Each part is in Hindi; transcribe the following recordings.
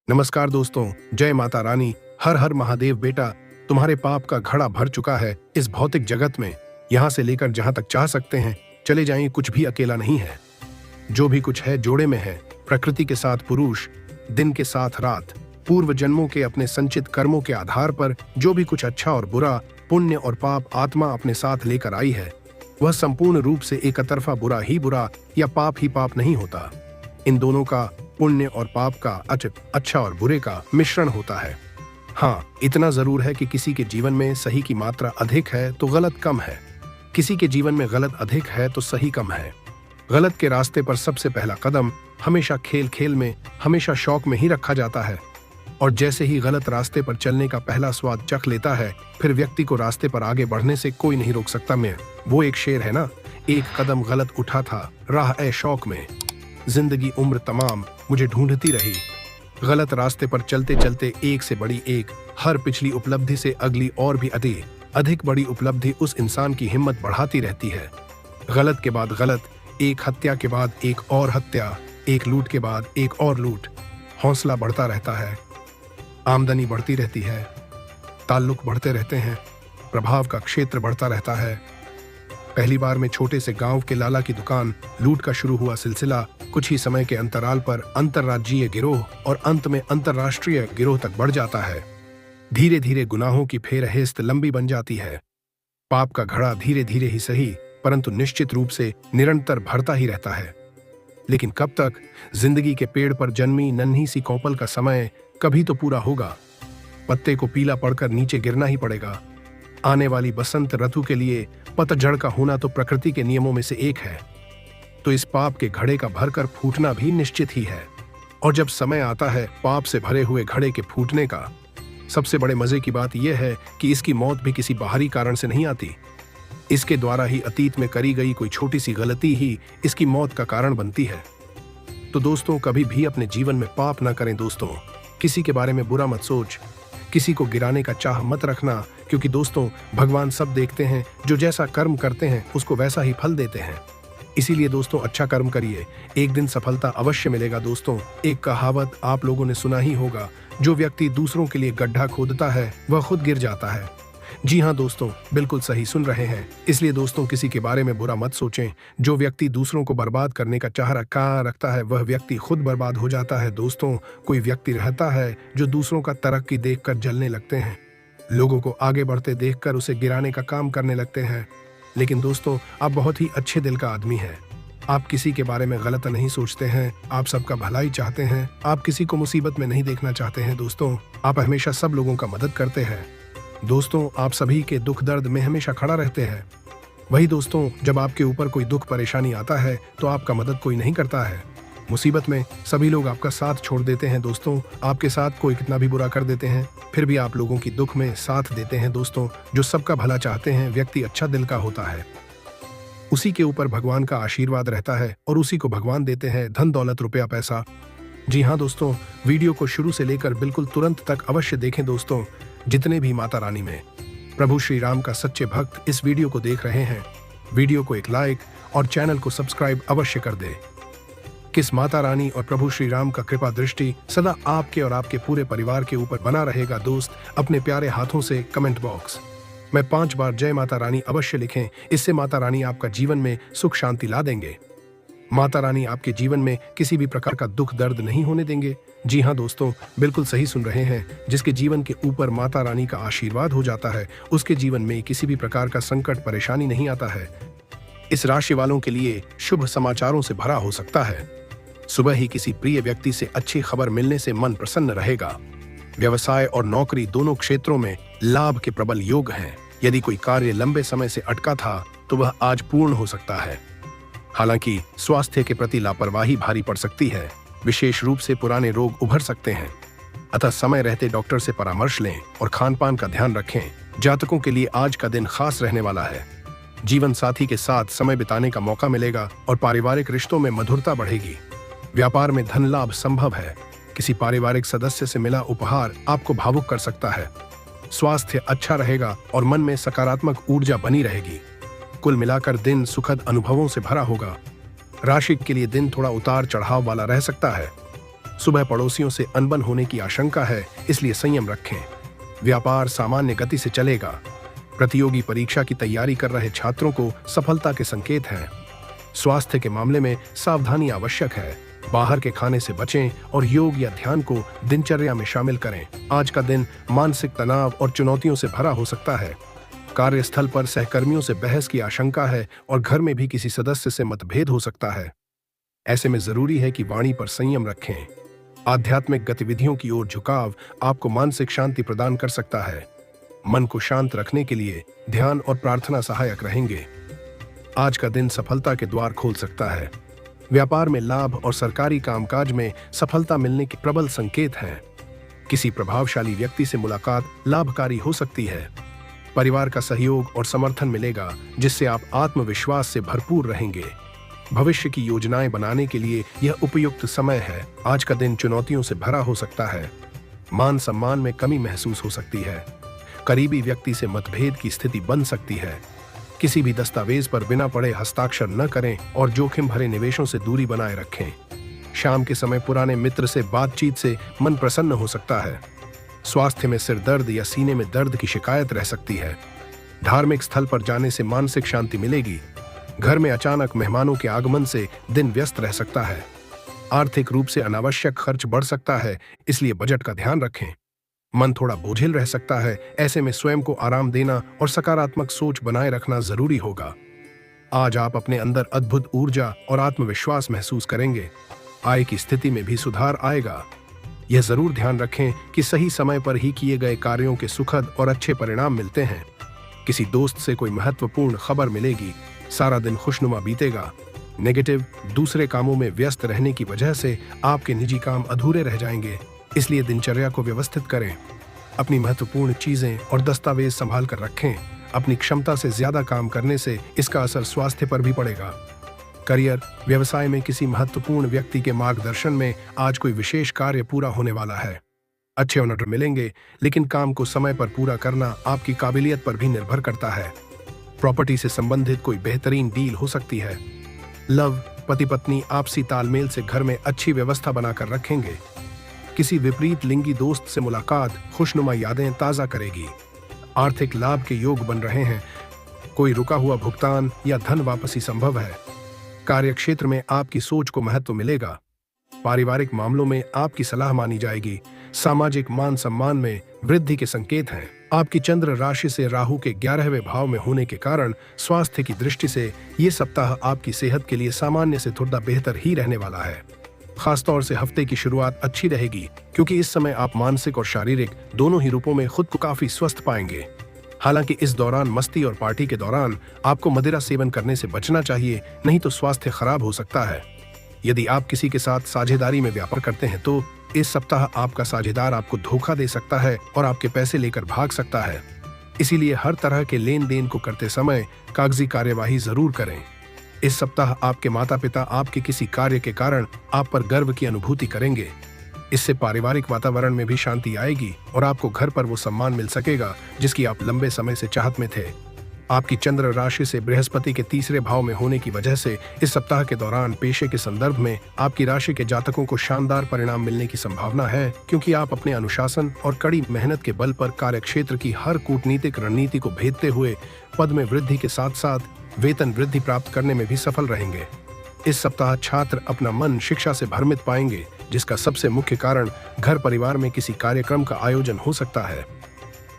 नमस्कार दोस्तों, जय माता रानी। हर हर महादेव। बेटा, तुम्हारे पाप का घड़ा भर चुका है इस भौतिक जगत में। यहाँ से लेकर जहाँ तक चाह सकते हैं चले जाएं, कुछ भी अकेला नहीं है। जो भी कुछ है जोड़े में है। प्रकृति के साथ पुरुष, दिन के साथ रात, पूर्व जन्मों के अपने संचित कर्मों के आधार पर जो भी कुछ अच्छा और बुरा, पुण्य और पाप आत्मा अपने साथ लेकर आई है, वह संपूर्ण रूप से एक तरफा बुरा ही बुरा या पाप ही पाप नहीं होता। इन दोनों का, पुण्य और पाप का, अच्छा और बुरे का मिश्रण होता है। हाँ, इतना जरूर है कि किसी के जीवन में सही की मात्रा अधिक है तो गलत कम है, किसी के जीवन में गलत अधिक है तो सही कम है। गलत के रास्ते पर सबसे पहला कदम हमेशा खेल खेल में, हमेशा शौक में ही रखा जाता है, और जैसे ही गलत रास्ते पर चलने का पहला स्वाद चख लेता है, फिर व्यक्ति को रास्ते पर आगे बढ़ने से कोई नहीं रोक सकता। वो एक शेर है ना, एक कदम गलत उठा था राह ए शौक में, जिंदगी उम्र तमाम मुझे ढूंढती रही। गलत रास्ते पर चलते चलते एक से बड़ी एक, हर पिछली उपलब्धि से अगली और भी अधिक बड़ी उपलब्धि उस इंसान की हिम्मत बढ़ाती रहती है। गलत के बाद गलत, एक हत्या के बाद एक और हत्या, एक लूट के बाद एक और लूट। हौसला बढ़ता रहता है, आमदनी बढ़ती रहती है, ताल्लुक बढ़ते रहते हैं, प्रभाव का क्षेत्र बढ़ता रहता है। पहली बार में छोटे से गांव के लाला की दुकान लूट का शुरू हुआ सिलसिला कुछ ही समय के अंतराल पर अंतर्राज्यीय गिरोह और अंत में अंतर्राष्ट्रीय गिरोह तक बढ़ जाता है। धीरे धीरे गुनाहों की फेरहिस्त लंबी बन जाती है। पाप का घड़ा धीरे धीरे ही सही परंतु निश्चित रूप से निरंतर भरता ही रहता है। लेकिन कब तक? जिंदगी के पेड़ पर जन्मी नन्ही सी कौपल का समय कभी तो पूरा होगा। पत्ते को पीला पड़कर नीचे गिरना ही पड़ेगा। आने वाली बसंत ऋतु के लिए पतझड़ का होना तो प्रकृति के नियमों में से एक है। तो इस पाप के घड़े का भरकर फूटना भी निश्चित ही है। और जब समय आता है पाप से भरे हुए घड़े के फूटने का, सबसे बड़े मजे की बात यह है कि इसकी मौत भी किसी बाहरी कारण से नहीं आती। इसके द्वारा ही अतीत में करी गई कोई छोटी सी गलती ही इसकी मौत का कारण बनती है। तो दोस्तों, कभी भी अपने जीवन में पाप ना करें। दोस्तों, किसी के बारे में बुरा मत सोच, किसी को गिराने का चाह मत रखना, क्योंकि दोस्तों भगवान सब देखते हैं। जो जैसा कर्म करते हैं उसको वैसा ही फल देते हैं। इसीलिए दोस्तों अच्छा कर्म करिए, एक दिन सफलता अवश्य मिलेगा। दोस्तों, एक कहावत आप लोगों ने सुना ही होगा, जो व्यक्ति दूसरों के लिए गड्ढा खोदता है वह खुद गिर जाता है। जी हाँ दोस्तों, बिल्कुल सही सुन रहे हैं। इसलिए दोस्तों किसी के बारे में बुरा मत सोचें। जो व्यक्ति दूसरों को बर्बाद करने का चाह रखता है वह व्यक्ति खुद बर्बाद हो जाता है। दोस्तों, कोई व्यक्ति रहता है जो दूसरों का तरक्की देखकर जलने लगते हैं, लोगों को आगे बढ़ते देखकर उसे गिराने का काम करने लगते हैं। लेकिन दोस्तों, आप बहुत ही अच्छे दिल का आदमी हैं। आप किसी के बारे में गलत नहीं सोचते हैं, आप सबका भलाई चाहते हैं, आप किसी को मुसीबत में नहीं देखना चाहते हैं। दोस्तों, आप हमेशा सब लोगों का मदद करते हैं। दोस्तों, आप सभी के दुख दर्द में हमेशा खड़ा रहते हैं। वही दोस्तों, जब आपके ऊपर कोई दुख परेशानी आता है तो आपका मदद कोई नहीं करता है। मुसीबत में सभी लोग आपका साथ छोड़ देते हैं। दोस्तों, आपके साथ कोई कितना भी बुरा कर देते हैं फिर भी आप लोगों की दुख में साथ देते हैं। दोस्तों, जो सबका भला चाहते हैं व्यक्ति अच्छा दिल का होता है, उसी के ऊपर भगवान का आशीर्वाद रहता है और उसी को भगवान देते हैं धन दौलत रुपया पैसा। जी हाँ दोस्तों, वीडियो को शुरू से लेकर बिल्कुल तुरंत तक अवश्य देखें। दोस्तों, जितने भी माता रानी में प्रभु श्री राम का सच्चे भक्त इस वीडियो को देख रहे हैं, वीडियो को एक लाइक और चैनल को सब्सक्राइब अवश्य कर दे। किस माता रानी और प्रभु श्री राम का कृपा दृष्टि सदा आपके और आपके पूरे परिवार के ऊपर बना रहेगा। दोस्त, अपने प्यारे हाथों से कमेंट बॉक्स में 5 बार जय माता रानी अवश्य लिखें। इससे माता रानी आपका जीवन में सुख शांति ला देंगे। माता रानी आपके जीवन में किसी भी प्रकार का दुख दर्द नहीं होने देंगे। जी हाँ दोस्तों, बिल्कुल सही सुन रहे हैं। जिसके जीवन के ऊपर माता रानी का आशीर्वाद हो जाता है उसके जीवन में किसी भी प्रकार का संकट परेशानी नहीं आता है। इस राशि वालों के लिए शुभ समाचारों से भरा हो सकता है। सुबह ही किसी प्रिय व्यक्ति से अच्छी खबर मिलने से मन प्रसन्न रहेगा। व्यवसाय और नौकरी दोनों क्षेत्रों में लाभ के प्रबल योग हैं। यदि कोई कार्य लंबे समय से अटका था तो वह आज पूर्ण हो सकता है। हालांकि स्वास्थ्य के प्रति लापरवाही भारी पड़ सकती है, विशेष रूप से पुराने रोग उभर सकते हैं। अतः समय रहते डॉक्टर से परामर्श लें और खान पान का ध्यान रखें। जातकों के लिए आज का दिन खास रहने वाला है। जीवन साथी के साथ समय बिताने का मौका मिलेगा और पारिवारिक रिश्तों में मधुरता बढ़ेगी। व्यापार में धन लाभ संभव है। किसी पारिवारिक सदस्य से मिला उपहार आपको भावुक कर सकता है। स्वास्थ्य अच्छा रहेगा और मन में सकारात्मक ऊर्जा बनी रहेगी। कुल मिलाकर दिन सुखद अनुभवों से भरा होगा। राशि के लिए दिन थोड़ा उतार चढ़ाव वाला रह सकता है। सुबह पड़ोसियों से अनबन होने की आशंका है, इसलिए संयम रखें। व्यापार सामान्य गति से चलेगा। प्रतियोगी परीक्षा की तैयारी कर रहे छात्रों को सफलता के संकेत हैं। स्वास्थ्य के मामले में सावधानी आवश्यक है। बाहर के खाने से बचें और योग या ध्यान को दिनचर्या में शामिल करें। आज का दिन मानसिक तनाव और चुनौतियों से भरा हो सकता है। कार्यस्थल पर सहकर्मियों से बहस की आशंका है और घर में भी किसी सदस्य से मतभेद हो सकता है। ऐसे में जरूरी है कि वाणी पर संयम रखें। आध्यात्मिक गतिविधियों की ओर झुकाव आपको मानसिक शांति प्रदान कर सकता है। मन को शांत रखने के लिए ध्यान और प्रार्थना सहायक रहेंगे। आज का दिन सफलता के द्वार खोल सकता है। व्यापार में लाभ और सरकारी कामकाज में सफलता मिलने के प्रबल संकेत हैं। किसी प्रभावशाली व्यक्ति से मुलाकात लाभकारी हो सकती है। परिवार का सहयोग और समर्थन मिलेगा, जिससे आप आत्मविश्वास से भरपूर रहेंगे। भविष्य की योजनाएं बनाने के लिए यह उपयुक्त समय है। आज का दिन चुनौतियों से भरा हो सकता है। मान सम्मान में कमी महसूस हो सकती है। करीबी व्यक्ति से मतभेद की स्थिति बन सकती है। किसी भी दस्तावेज पर बिना पढ़े हस्ताक्षर न करें और जोखिम भरे निवेशों से दूरी बनाए रखें। शाम के समय पुराने मित्र से बातचीत से मन प्रसन्न हो सकता है। स्वास्थ्य में सिर दर्द या सीने में दर्द की शिकायत रह सकती है। धार्मिक स्थल पर जाने से मानसिक शांति मिलेगी। घर में अचानक मेहमानों के आगमन से दिन व्यस्त रह सकता है। आर्थिक रूप से अनावश्यक खर्च बढ़ सकता है, इसलिए बजट का ध्यान रखें। मन थोड़ा बोझिल रह सकता है। ऐसे में स्वयं को आराम देना और सकारात्मक सोच बनाए रखना जरूरी होगा। आज आप अपने अंदर अद्भुत ऊर्जा और आत्मविश्वास महसूस करेंगे। आय की स्थिति में भी सुधार आएगा। यह जरूर ध्यान रखें कि सही समय पर ही किए गए कार्यों के सुखद और अच्छे परिणाम मिलते हैं। किसी दोस्त से कोई महत्वपूर्ण खबर मिलेगी। सारा दिन खुशनुमा बीतेगा। नेगेटिव दूसरे कामों में व्यस्त रहने की वजह से आपके निजी काम अधूरे रह जाएंगे, इसलिए दिनचर्या को व्यवस्थित करें। अपनी महत्वपूर्ण चीजें और दस्तावेज संभाल कर रखें। अपनी क्षमता से ज्यादा काम करने से इसका असर स्वास्थ्य पर भी पड़ेगा। करियर व्यवसाय में किसी महत्वपूर्ण व्यक्ति के मार्गदर्शन में आज कोई विशेष कार्य पूरा होने वाला है। अच्छे ऑर्डर मिलेंगे, लेकिन काम को समय पर पूरा करना आपकी काबिलियत पर भी निर्भर करता है। प्रॉपर्टी से संबंधित कोई बेहतरीन डील हो सकती है। लव पति पत्नी आपसी तालमेल से घर में अच्छी व्यवस्था बनाकर रखेंगे। किसी विपरीत लिंगी दोस्त से मुलाकात खुशनुमा यादें ताजा करेगी। आर्थिक लाभ के योग बन रहे हैं। कोई रुका हुआ भुगतान या धन वापसी संभव है। कार्यक्षेत्र में आपकी सोच को महत्व मिलेगा। पारिवारिक मामलों में आपकी सलाह मानी जाएगी। सामाजिक मान सम्मान में वृद्धि के संकेत हैं। आपकी चंद्र राशि से राहु के 11वें भाव में होने के कारण स्वास्थ्य की दृष्टि से ये सप्ताह आपकी सेहत के लिए सामान्य से थोड़ा बेहतर ही रहने वाला है। खासतौर से हफ्ते की शुरुआत अच्छी रहेगी, क्योंकि इस समय आप मानसिक और शारीरिक दोनों ही रूपों में खुद को काफी स्वस्थ पाएंगे। हालांकि इस दौरान मस्ती और पार्टी के दौरान आपको मदिरा सेवन करने से बचना चाहिए, नहीं तो स्वास्थ्य खराब हो सकता है। यदि आप किसी के साथ साझेदारी में व्यापार करते हैं तो इस सप्ताह आपका साझेदार आपको धोखा दे सकता है और आपके पैसे लेकर भाग सकता है। इसीलिए हर तरह के लेन देन को करते समय कागजी कार्यवाही जरूर करें। इस सप्ताह आपके माता पिता आपके किसी कार्य के कारण आप पर गर्व की अनुभूति करेंगे। इससे पारिवारिक वातावरण में भी शांति आएगी और आपको घर पर वो सम्मान मिल सकेगा जिसकी आप लंबे समय से चाहत में थे। आपकी चंद्र राशि से बृहस्पति के 3रे भाव में होने की वजह से इस सप्ताह के दौरान पेशे के संदर्भ में आपकी राशि के जातकों को शानदार परिणाम मिलने की संभावना है, क्योंकि आप अपने अनुशासन और कड़ी मेहनत के बल पर कार्यक्षेत्र की हर कूटनीतिक रणनीति को भेदते हुए पद में वृद्धि के साथ साथ वेतन वृद्धि प्राप्त करने में भी सफल रहेंगे। इस सप्ताह छात्र अपना मन शिक्षा से भ्रमित पाएंगे, जिसका सबसे मुख्य कारण घर परिवार में किसी कार्यक्रम का आयोजन हो सकता है।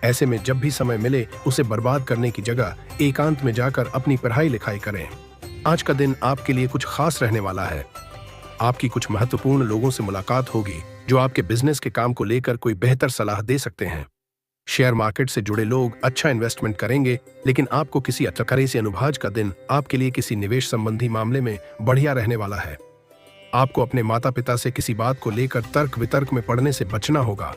ऐसे में जब भी समय मिले उसे बर्बाद करने की जगह एकांत में जाकर अपनी पढ़ाई लिखाई करें। आज का दिन आपके लिए कुछ खास रहने वाला है। आपकी कुछ महत्वपूर्ण लोगों से मुलाकात होगी जो आपके बिजनेस के काम को लेकर कोई बेहतर सलाह दे सकते हैं। शेयर मार्केट से जुड़े लोग अच्छा इन्वेस्टमेंट करेंगे, लेकिन आपको किसी अतरकरेसी अनुभाज का दिन आपके लिए किसी निवेश संबंधी मामले में बढ़िया रहने वाला है। आपको अपने माता पिता से किसी बात को लेकर तर्क वितर्क में पड़ने से बचना होगा।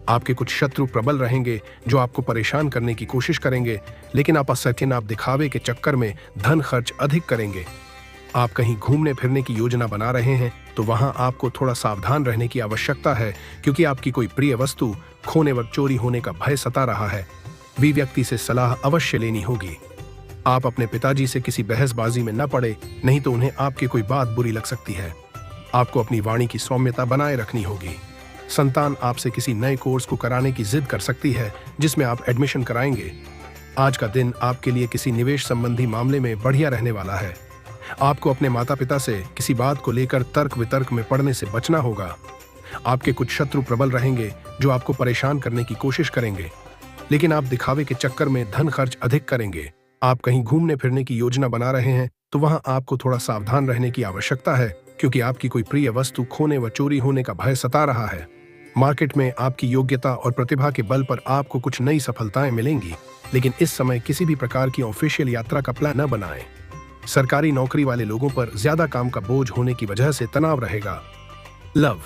आपके कुछ शत्रु प्रबल रहेंगे जो आपको परेशान करने की कोशिश करेंगे, लेकिन आप असत्य दिखावे के चक्कर में धन खर्च अधिक करेंगे। आप कहीं घूमने फिरने की योजना बना रहे हैं तो वहां आपको थोड़ा सावधान रहने की आवश्यकता है, क्योंकि आपकी कोई प्रिय वस्तु खोने व चोरी होने का भय सता रहा है। वी व्यक्ति से सलाह अवश्य लेनी होगी। आप अपने पिताजी से किसी बहसबाजी में न पड़े, नहीं तो उन्हें आपकी कोई बात बुरी लग सकती है। आपको अपनी वाणी की सौम्यता बनाए रखनी होगी। संतान आपसे किसी नए कोर्स को कराने की जिद कर सकती है जिसमें आप एडमिशन कराएंगे। आज का दिन आपके लिए किसी निवेश संबंधी मामले में बढ़िया रहने वाला है। आपको अपने माता पिता से किसी बात को लेकर तर्क वितर्क में पड़ने से बचना होगा। आपके कुछ शत्रु प्रबल रहेंगे जो आपको परेशान करने की कोशिश करेंगे, लेकिन आप दिखावे के चक्कर में धन खर्च अधिक करेंगे। आप कहीं घूमने फिरने की योजना बना रहे हैं तो वहां आपको थोड़ा सावधान रहने की आवश्यकता है, क्योंकि आपकी कोई प्रिय वस्तु खोने व चोरी होने का भय सता रहा है। मार्केट में आपकी योग्यता और प्रतिभा के बल पर आपको कुछ नई सफलताएं मिलेंगी, लेकिन इस समय किसी भी प्रकार की ऑफिशियल यात्रा का प्लान न बनाएं। सरकारी नौकरी वाले लोगों पर ज्यादा काम का बोझ होने की वजह से तनाव रहेगा। लव,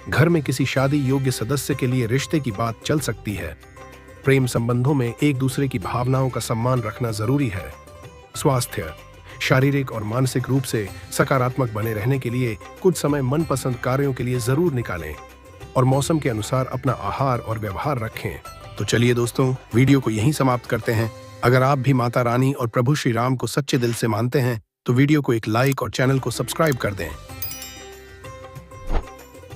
घर में किसी शादी योग्य सदस्य के लिए रिश्ते की बात चल सकती है। प्रेम संबंधों में एक दूसरे की भावनाओं का सम्मान रखना जरूरी है। स्वास्थ्य, शारीरिक और मानसिक रूप से सकारात्मक बने रहने के लिए कुछ समय मनपसंद कार्यों के लिए जरूर निकालें और मौसम के अनुसार अपना आहार और व्यवहार रखें। तो चलिए दोस्तों, वीडियो को यहीं समाप्त करते हैं। अगर आप भी माता रानी और प्रभु श्री राम को सच्चे दिल से मानते हैं तो वीडियो को एक लाइक और चैनल को सब्सक्राइब कर दें।